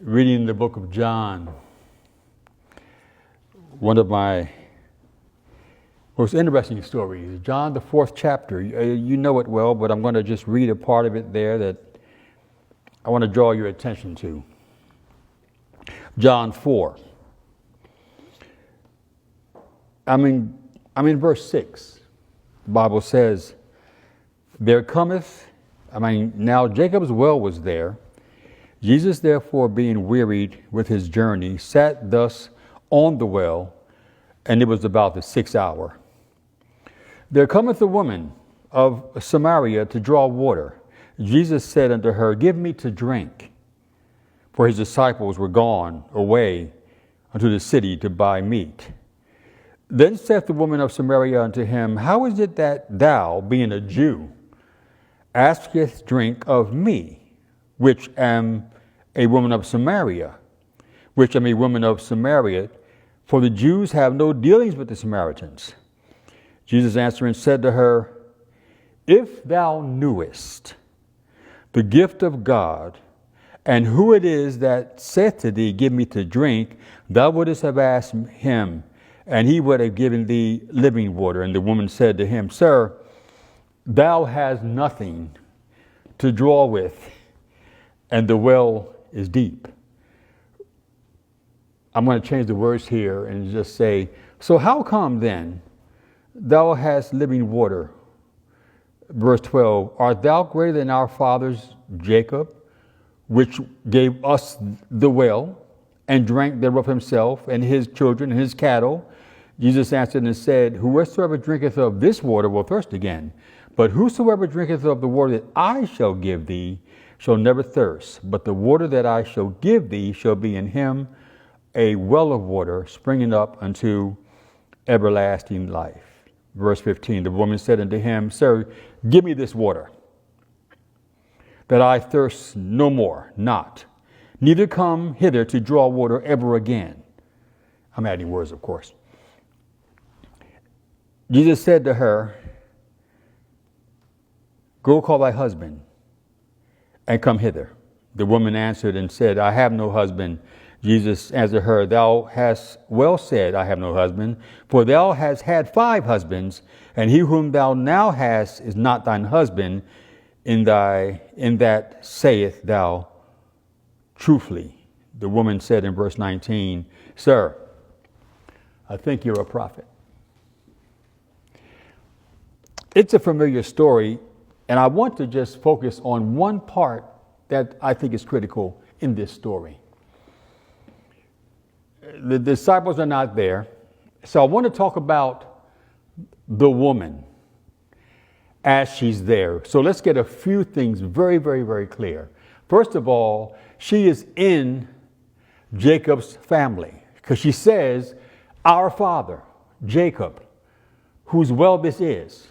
reading the book of John, one of my most interesting stories. John, the 4th chapter. You know it well, but I'm going to just read a part of it there that I want to draw your attention to. John 4. I'm in verse 6. The Bible says, now Jacob's well was there. Jesus, therefore, being wearied with his journey, sat thus on the well, and it was about the 6th hour. There cometh a woman of Samaria to draw water. Jesus said unto her, Give me to drink. For his disciples were gone away unto the city to buy meat. Then saith the woman of Samaria unto him, How is it that thou, being a Jew, askest drink of me, which am a woman of Samaria, for the Jews have no dealings with the Samaritans. Jesus answering said to her, If thou knewest the gift of God, and who it is that saith to thee, Give me to drink, thou wouldest have asked him, and he would have given thee living water. And the woman said to him, Sir, thou hast nothing to draw with, and the well is deep. I'm going to change the words here and just say, so how come then thou hast living water? Verse 12, Art thou greater than our fathers Jacob, which gave us the well, and drank thereof himself, and his children, and his cattle? Jesus answered and said, Whosoever drinketh of this water will thirst again. But whosoever drinketh of the water that I shall give thee shall never thirst. But the water that I shall give thee shall be in him a well of water springing up unto everlasting life. Verse 15, the woman said unto him, Sir, give me this water, that I thirst no more, neither come hither to draw water ever again. I'm adding words, of course. Jesus said to her, Go call thy husband, and come hither. The woman answered and said, I have no husband. Jesus answered her, Thou hast well said, I have no husband, for thou hast had 5 husbands, and he whom thou now hast is not thine husband. In that saith thou truthfully. The woman said in verse 19, Sir, I think you're a prophet. It's a familiar story, and I want to just focus on one part that I think is critical in this story. The disciples are not there, so I want to talk about the woman as she's there. So let's get a few things very, very, very clear. First of all, she is in Jacob's family, because she says, Our father, Jacob, whose well this is.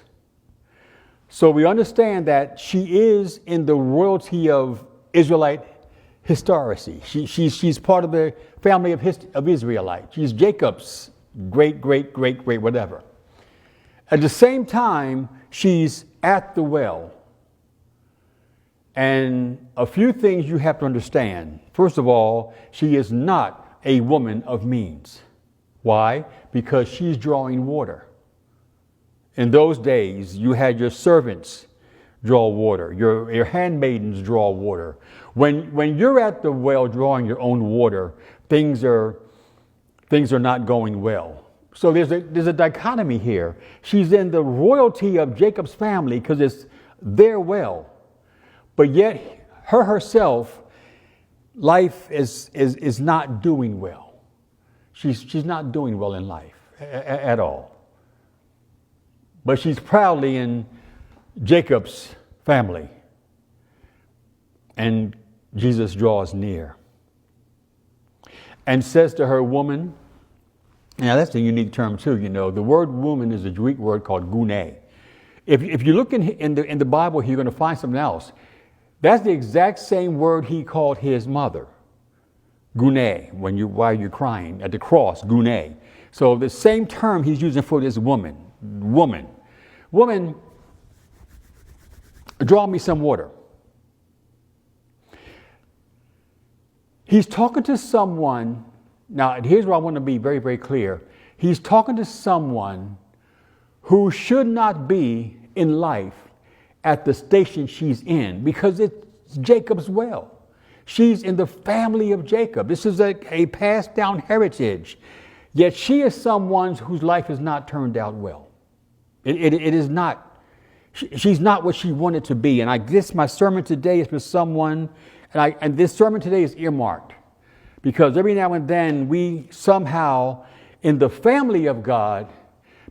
So we understand that she is in the royalty of Israelite historicity. She's part of the family of Israelite. She's Jacob's great whatever. At the same time, she's at the well. And a few things you have to understand. First of all, she is not a woman of means. Why? Because she's drawing water. In those days, you had your servants draw water. Your handmaidens draw water. When you're at the well drawing your own water, things are not going well. So there's a dichotomy here. She's in the royalty of Jacob's family because it's their well. But yet, herself, life is not doing well. She's not doing well in life at all. But she's proudly in Jacob's family. And Jesus draws near and says to her, Woman, now that's a unique term too, you know. The word woman is a Greek word called gune. If you look in the Bible, you're going to find something else. That's the exact same word he called his mother, gune, while you're crying at the cross, gune. So the same term he's using for this woman, draw me some water. He's talking to someone. Now, here's where I want to be very, very clear. He's talking to someone who should not be in life at the station she's in, because it's Jacob's well. She's in the family of Jacob. This is a passed down heritage. Yet she is someone whose life has not turned out well. It is not. She's not what she wanted to be. And my sermon today is for someone, and this sermon today is earmarked, because every now and then we somehow, in the family of God,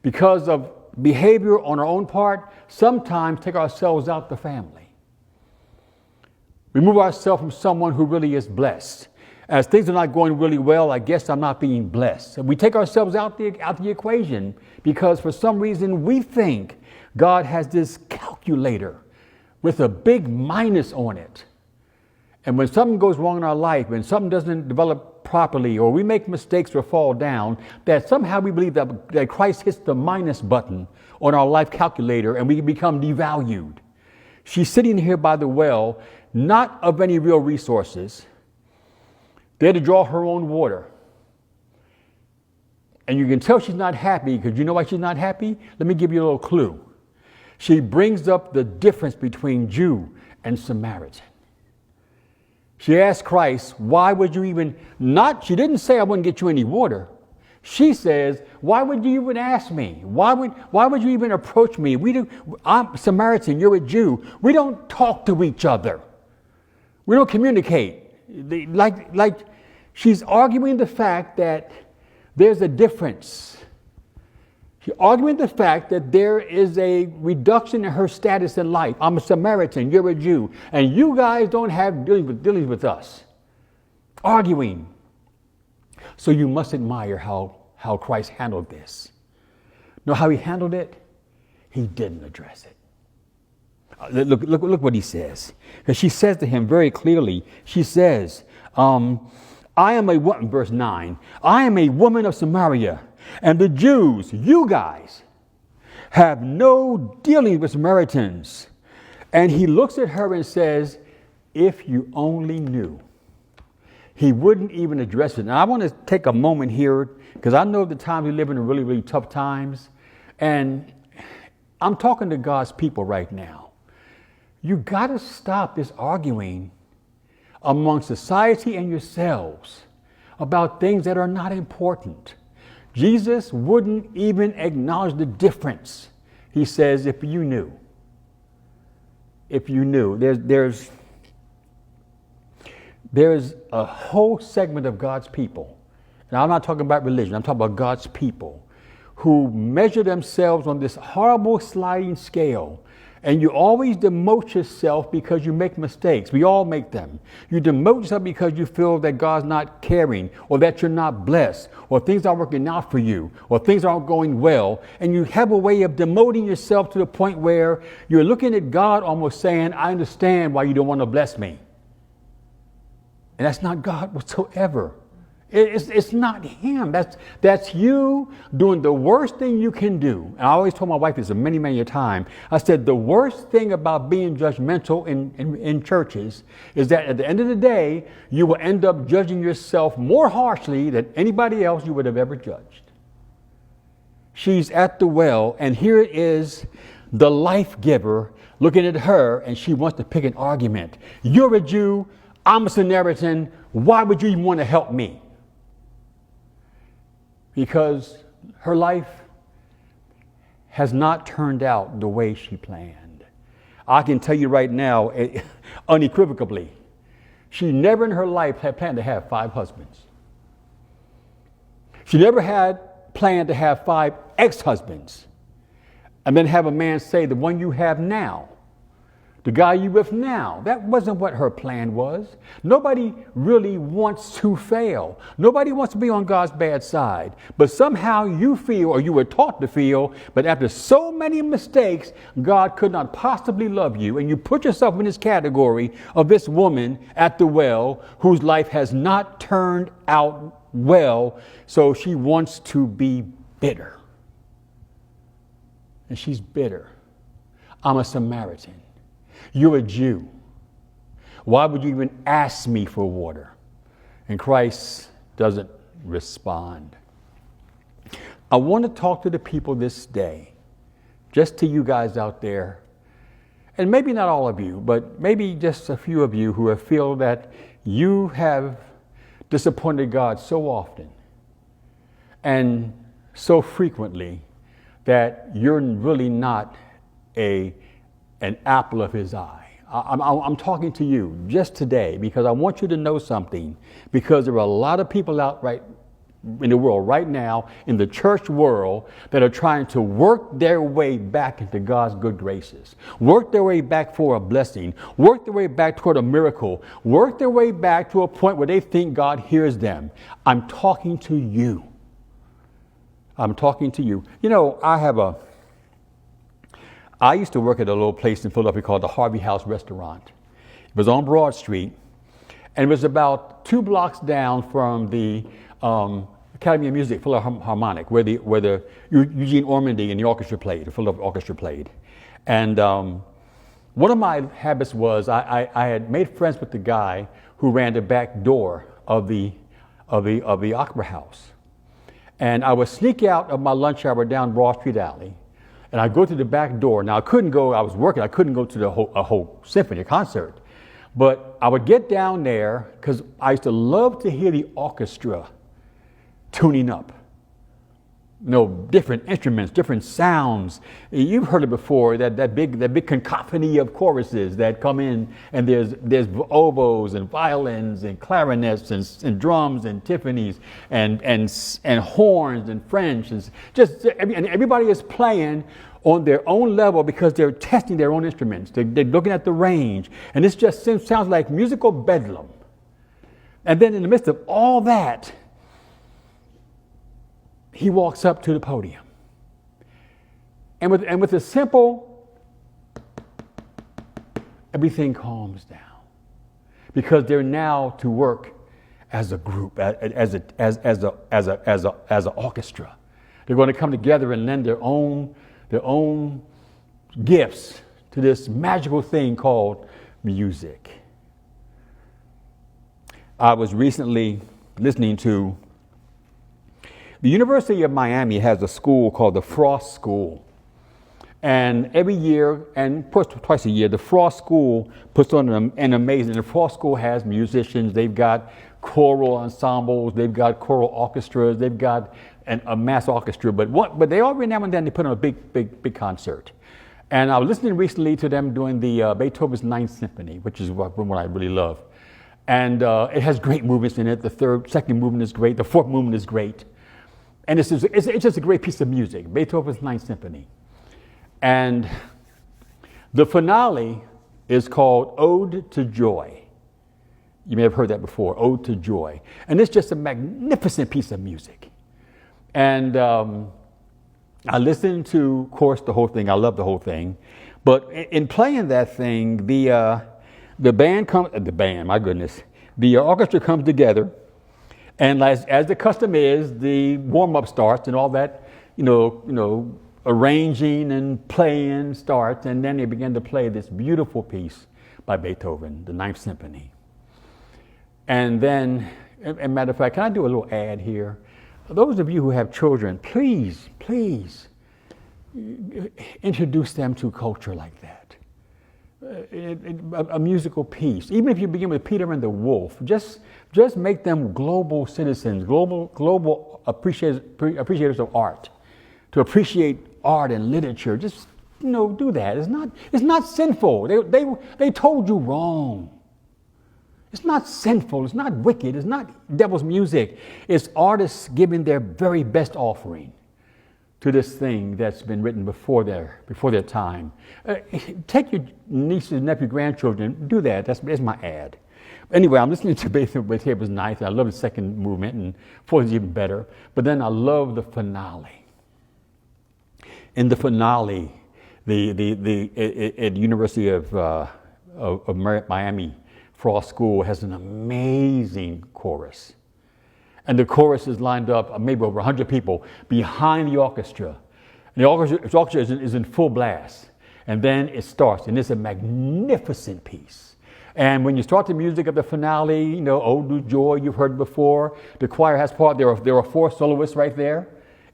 because of behavior on our own part, sometimes take ourselves out the family. Remove ourselves from someone who really is blessed. As things are not going really well, I guess I'm not being blessed. And we take ourselves out the equation because for some reason we think God has this calculator with a big minus on it. And when something goes wrong in our life, when something doesn't develop properly, or we make mistakes or fall down, that somehow we believe that Christ hits the minus button on our life calculator and we become devalued. She's sitting here by the well, not of any real resources, there to draw her own water. And you can tell she's not happy, because you know why she's not happy? Let me give you a little clue. She brings up the difference between Jew and Samaritan. She asked Christ, why would you even she didn't say I wouldn't get you any water. She says, why would you even ask me? Why would you even approach me? I'm Samaritan, you're a Jew. We don't talk to each other. We don't communicate. Like she's arguing the fact that there's a difference. She's arguing the fact that there is a reduction in her status in life. I'm a Samaritan, you're a Jew, and you guys don't have dealings with us. Arguing. So you must admire how Christ handled this. Know how he handled it? He didn't address it. Look what he says. Because she says to him very clearly, she says, I am a woman, verse 9, I am a woman of Samaria, and the Jews, you guys, have no dealing with Samaritans. And he looks at her and says, if you only knew. He wouldn't even address it. Now, I want to take a moment here, because I know the times we live in are really, really tough times. And I'm talking to God's people right now. You got to stop this arguing among society and yourselves about things that are not important. Jesus wouldn't even acknowledge the difference. He says, if you knew. If you knew. There's a whole segment of God's people, and I'm not talking about religion, I'm talking about God's people, who measure themselves on this horrible sliding scale. And you always demote yourself because you make mistakes. We all make them. You demote yourself because you feel that God's not caring, or that you're not blessed, or things aren't working out for you, or things aren't going well. And you have a way of demoting yourself to the point where you're looking at God almost saying, I understand why you don't want to bless me. And that's not God whatsoever. It's not him. That's you doing the worst thing you can do. And I always told my wife this many, many a time. I said the worst thing about being judgmental in churches is that at the end of the day, you will end up judging yourself more harshly than anybody else you would have ever judged. She's at the well, and here is the life giver looking at her, and she wants to pick an argument. You're a Jew. I'm a Samaritan. Why would you even want to help me? Because her life has not turned out the way she planned. I can tell you right now, unequivocally, she never in her life had planned to have 5 husbands. She never had planned to have 5 ex-husbands and then have a man say, the one you have now, the guy you with now. That wasn't what her plan was. Nobody really wants to fail. Nobody wants to be on God's bad side. But somehow you feel, or you were taught to feel, but after so many mistakes, God could not possibly love you. And you put yourself in this category of this woman at the well whose life has not turned out well. So she wants to be bitter. And she's bitter. I'm a Samaritan. You're a Jew. Why would you even ask me for water? and Christ doesn't respond. I want to talk to the people this day, just to you guys out there, and maybe not all of you, but maybe just a few of you who have feel that you have disappointed God so often and so frequently that you're really not an apple of his eye. I'm talking to you just today because I want you to know something, because there are a lot of people out right in the world right now, in the church world, that are trying to work their way back into God's good graces, work their way back for a blessing, work their way back toward a miracle, work their way back to a point where they think God hears them. I'm talking to you. I'm talking to you. You know, I used to work at a little place in Philadelphia called the Harvey House Restaurant. It was on Broad Street, and it was about 2 blocks down from the Academy of Music Philharmonic, where the Eugene Ormandy and the orchestra played, the Philadelphia Orchestra played. And one of my habits was I had made friends with the guy who ran the back door of the Opera House. And I would sneak out of my lunch hour down Broad Street Alley, and I'd go to the back door. Now I was working, I couldn't go to a whole symphony concert. But I would get down there because I used to love to hear the orchestra tuning up. You know, different instruments, different sounds. You've heard it before, that big cacophony of choruses that come in, and there's oboes and violins and clarinets and drums and timpanis and horns and French, and everybody is playing on their own level because they're testing their own instruments. They're looking at the range, and this just sounds like musical bedlam. And then in the midst of all that, he walks up to the podium. And with a simple, everything calms down. Because they're now to work as a group, as an orchestra. They're going to come together and lend their own gifts to this magical thing called music. I was recently listening to the University of Miami has a school called the Frost School. And every year, and twice a year, the Frost School puts on an amazing, the Frost School has musicians, they've got choral ensembles, they've got choral orchestras, they've got a mass orchestra, but they every now and then they put on a big concert. And I was listening recently to them doing the Beethoven's Ninth Symphony, which is what I really love. And it has great movements in it. The second movement is great, the fourth movement is great. And it's just a great piece of music, Beethoven's Ninth Symphony. And the finale is called Ode to Joy. You may have heard that before, Ode to Joy. And it's just a magnificent piece of music. And I listened to, of course, the whole thing. I love the whole thing. But in playing that thing, the orchestra comes together. And as the custom is, the warm-up starts and all that, arranging and playing starts. And then they begin to play this beautiful piece by Beethoven, the Ninth Symphony. And then, as a matter of fact, can I do a little ad here? Those of you who have children, please introduce them to culture like that. A musical piece. Even if you begin with Peter and the Wolf, just make them global citizens, global appreciators of art, to appreciate art and literature. Just do that. It's not sinful. They told you wrong. It's not sinful. It's not wicked. It's not devil's music. It's artists giving their very best offering to this thing that's been written before their time. Take your nieces, nephews, grandchildren, do that. That's my ad. Anyway, I'm listening to Beethoven's Ninth. I love the second movement, and fourth is even better. But then I love the finale. In the finale, the University of Miami Frost School has an amazing chorus. And the chorus is lined up, maybe over 100 people, behind the orchestra. And the orchestra is in full blast. And then it starts, and it's a magnificent piece. And when you start the music of the finale, you know, Ode to Joy, you've heard before. The choir has part. There are four soloists right there,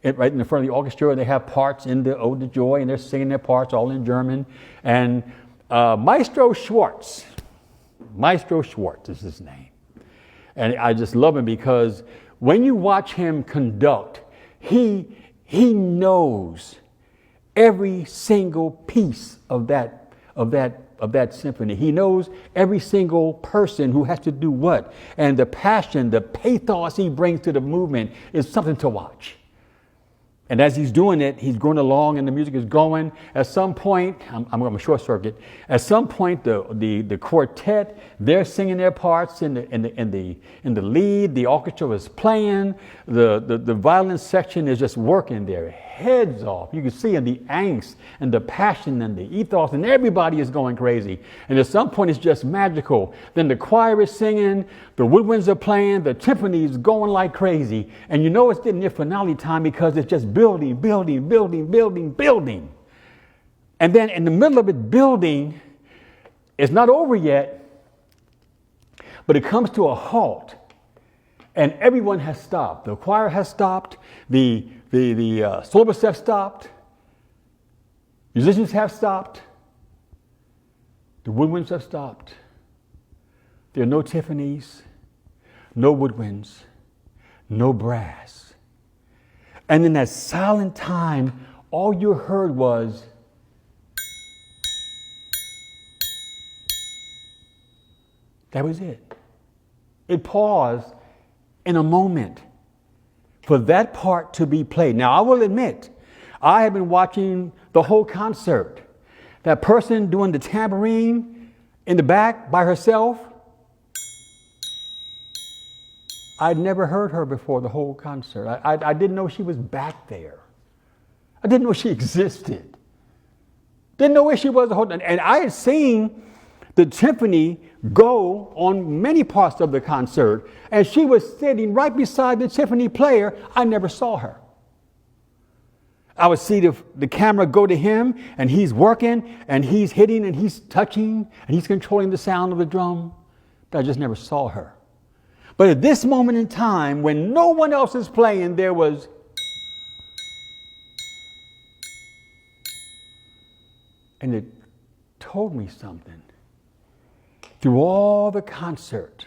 right in the front of the orchestra. They have parts in the Ode to Joy, and they're singing their parts all in German. And Maestro Schwartz is his name. And I just love him because when you watch him conduct, he knows every single piece of that symphony. He knows every single person who has to do what. And the passion, the pathos he brings to the movement is something to watch. And as he's doing it, he's going along and the music is going. At some point, I'm going to short circuit. At some point, the quartet, they're singing their parts in the lead. The orchestra is playing. The violin section is just working their heads off. You can see in the angst and the passion and the ethos, and everybody is going crazy. And at some point, it's just magical. Then the choir is singing, the woodwinds are playing, the timpani is going like crazy. And you know it's getting near finale time because it's just building. And then in the middle of it building, it's not over yet, but it comes to a halt. And everyone has stopped. The choir has stopped. The soloists have stopped. Musicians have stopped. The woodwinds have stopped. There are no timpanis, no woodwinds, no brass. And in that silent time, all you heard was that was it. It paused in a moment for that part to be played. Now, I will admit, I have been watching the whole concert. That person doing the tambourine in the back by herself, I'd never heard her before the whole concert. I didn't know she was back there. I didn't know she existed. Didn't know where she was the whole time. And I had seen the timpani go on many parts of the concert, and she was sitting right beside the timpani player. I never saw her. I would see the camera go to him, and he's working, and he's hitting, and he's touching, and he's controlling the sound of the drum, but I just never saw her. But at this moment in time, when no one else is playing, there was and it told me something. Through all the concert,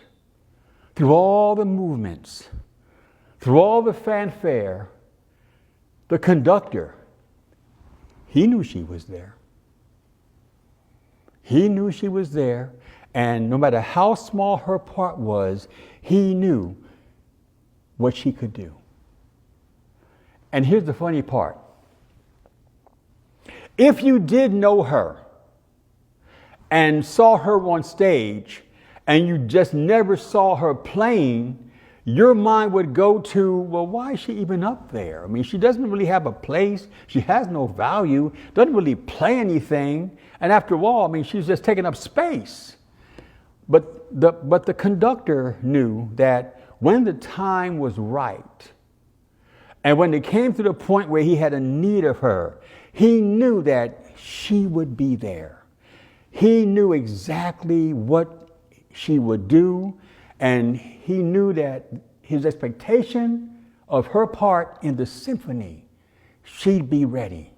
through all the movements, through all the fanfare, the conductor, he knew she was there. He knew she was there, and no matter how small her part was, he knew what she could do. And here's the funny part. If you did know her and saw her on stage and you just never saw her playing, your mind would go to, well, why is she even up there? I mean, she doesn't really have a place. She has no value, doesn't really play anything. And after all, I mean, she's just taking up space. But the conductor knew that when the time was right, and when it came to the point where he had a need of her, he knew that she would be there. He knew exactly what she would do, and he knew that his expectation of her part in the symphony, she'd be ready.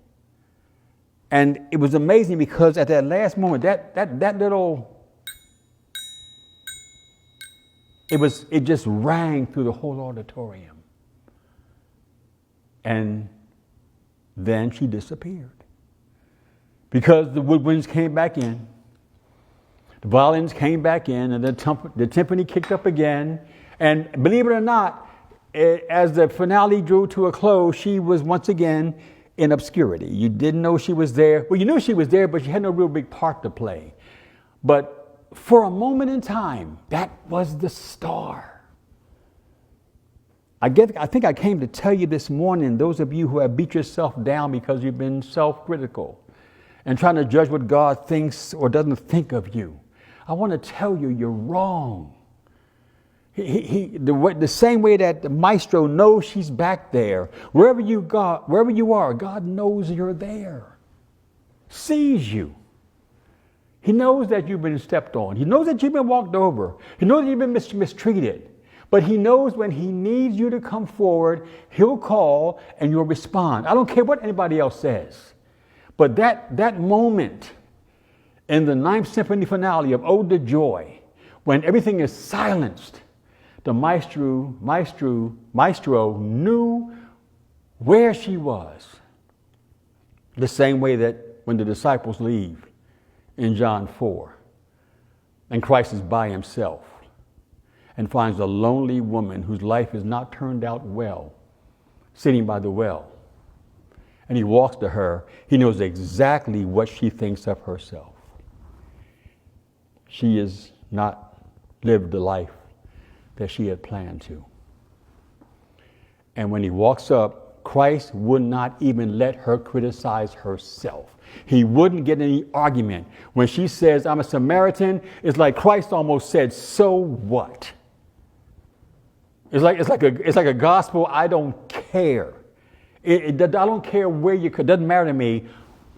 And it was amazing because at that last moment, that little, it just rang through the whole auditorium. And then she disappeared. Because the woodwinds came back in, the violins came back in, and the timpani kicked up again. And believe it or not, as the finale drew to a close, she was once again in obscurity. You didn't know she was there. Well, you knew she was there, but she had no real big part to play. But for a moment in time, that was the star. I think I came to tell you this morning, those of you who have beat yourself down because you've been self-critical and trying to judge what God thinks or doesn't think of you, I want to tell you, you're wrong. The same way that the maestro knows she's back there, wherever you are, God knows you're there, sees you. He knows that you've been stepped on. He knows that you've been walked over. He knows that you've been mistreated. But he knows when he needs you to come forward, he'll call and you'll respond. I don't care what anybody else says. But that moment in the Ninth Symphony finale of Ode to Joy, when everything is silenced, the maestro knew where she was. The same way that when the disciples leave in John 4, and Christ is by himself and finds a lonely woman whose life has not turned out well, sitting by the well. And he walks to her. He knows exactly what she thinks of herself. She has not lived the life that she had planned to. And when he walks up, Christ would not even let her criticize herself. He wouldn't get any argument. When she says, I'm a Samaritan, it's like Christ almost said, so what? It's like a gospel, I don't care. I don't care where you could, doesn't matter to me.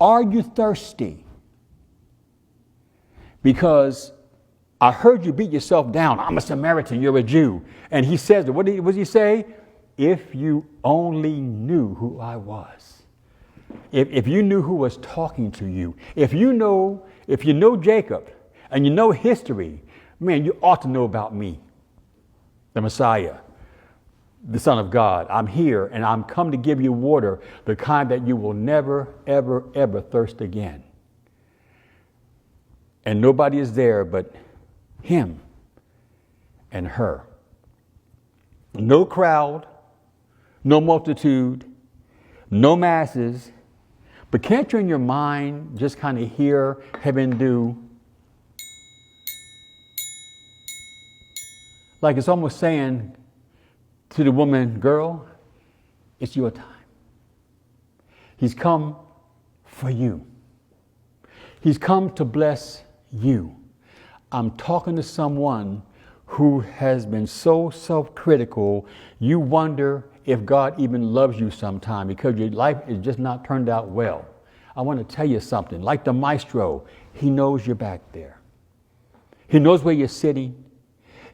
Are you thirsty? Because I heard you beat yourself down. I'm a Samaritan, you're a Jew. And he says, what does he say? If you only knew who I was. If you knew who was talking to you. If you know Jacob and you know history, man, you ought to know about me, the Messiah, the Son of God. I'm here and I'm come to give you water, the kind that you will never, ever, ever thirst again. And nobody is there but him and her. No crowd, no multitude, no masses. But can't you in your mind just kind of hear heaven do? Like it's almost saying to the woman, girl, it's your time. He's come for you. He's come to bless you. I'm talking to someone who has been so self-critical, you wonder if God even loves you sometime because your life is just not turned out well. I want to tell you something. Like the maestro, he knows you're back there. He knows where you're sitting.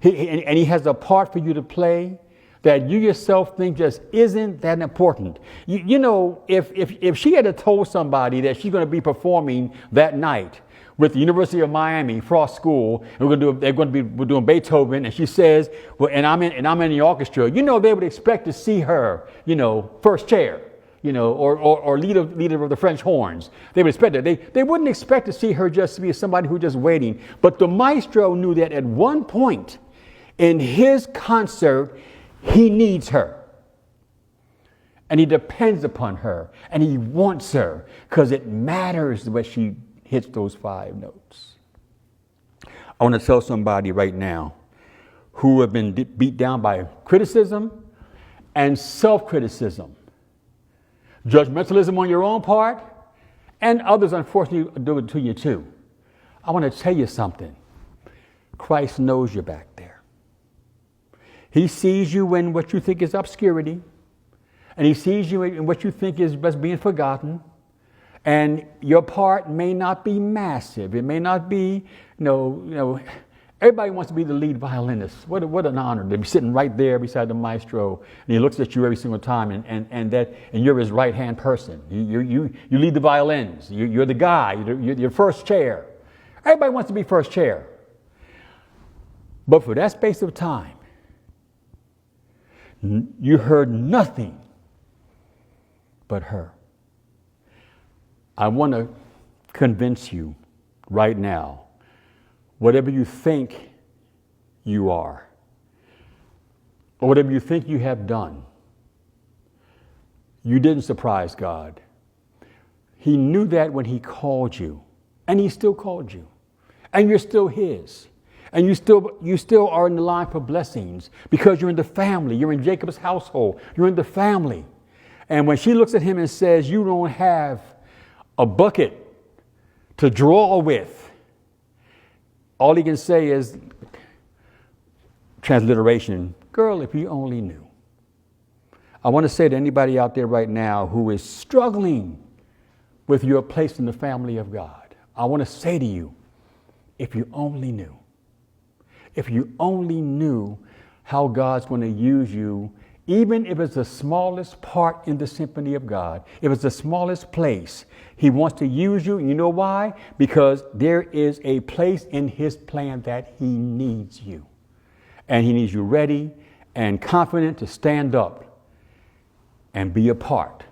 And he has a part for you to play that you yourself think just isn't that important. You know, if she had told somebody that she's going to be performing that night with the University of Miami Frost School, and we're doing Beethoven, and she says, well, and I'm in the orchestra, you know, they would expect to see her, you know, first chair, you know, or leader of the French horns. They would expect that. They wouldn't expect to see her just be somebody who's just waiting. But the maestro knew that at one point in his concert, he needs her. And he depends upon her. And he wants her because it matters what she hits those 5 notes. I want to tell somebody right now who have been beat down by criticism and self-criticism, judgmentalism on your own part, and others unfortunately do it to you too. I want to tell you something. Christ knows you're back there. He sees you in what you think is obscurity, and he sees you in what you think is just being forgotten. And your part may not be massive. It may not be, you know, everybody wants to be the lead violinist. What an honor to be sitting right there beside the maestro, and he looks at you every single time, and you're his right-hand person. You lead the violins. You're the guy. You're first chair. Everybody wants to be first chair. But for that space of time, you heard nothing but her. I want to convince you right now, whatever you think you are, or whatever you think you have done, you didn't surprise God. He knew that when he called you, and he still called you, and you're still his. And you still are in the line for blessings because you're in the family. You're in Jacob's household. You're in the family. And when she looks at him and says, you don't have a bucket to draw with, all he can say is, transliteration, girl, if you only knew. I want to say to anybody out there right now who is struggling with your place in the family of God, I want to say to you, If you only knew. If you only knew how God's going to use you, even if it's the smallest part in the symphony of God, if it's the smallest place, He wants to use you. And you know why? Because there is a place in His plan that He needs you. And He needs you ready and confident to stand up and be a part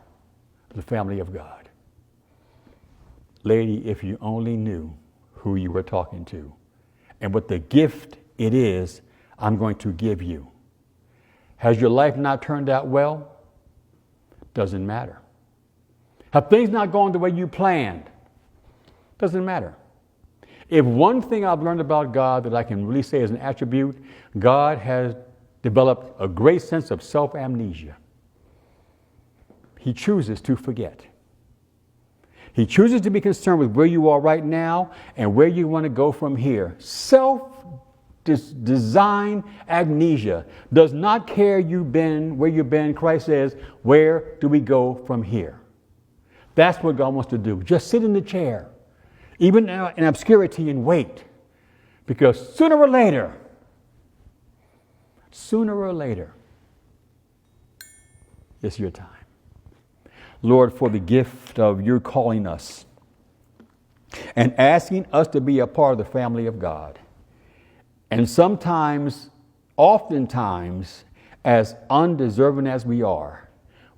of the family of God. Lady, if you only knew who you were talking to and what the gift it is I'm going to give you. Has your life not turned out well? Doesn't matter. Have things not gone the way you planned? Doesn't matter. If one thing I've learned about God that I can really say is an attribute, God has developed a great sense of self-amnesia. He chooses to forget. He chooses to be concerned with where you are right now and where you want to go from here. Self-design amnesia does not care where you've been. Christ says, where do we go from here? That's what God wants to do. Just sit in the chair, even in obscurity, and wait. Because sooner or later, it's your time. Lord, for the gift of your calling us and asking us to be a part of the family of God. And oftentimes, as undeserving as we are,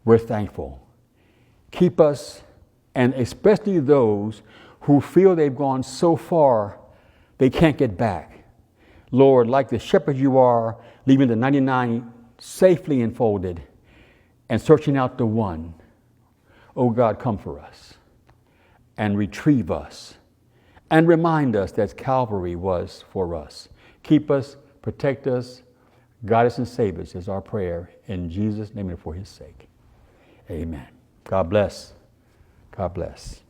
we're thankful. Keep us, and especially those who feel they've gone so far they can't get back. Lord, like the shepherd you are, leaving the 99 safely enfolded and searching out the one. Oh God, come for us and retrieve us and remind us that Calvary was for us. Keep us, protect us, guide us and save us is our prayer in Jesus' name and for His sake. Amen. God bless. God bless.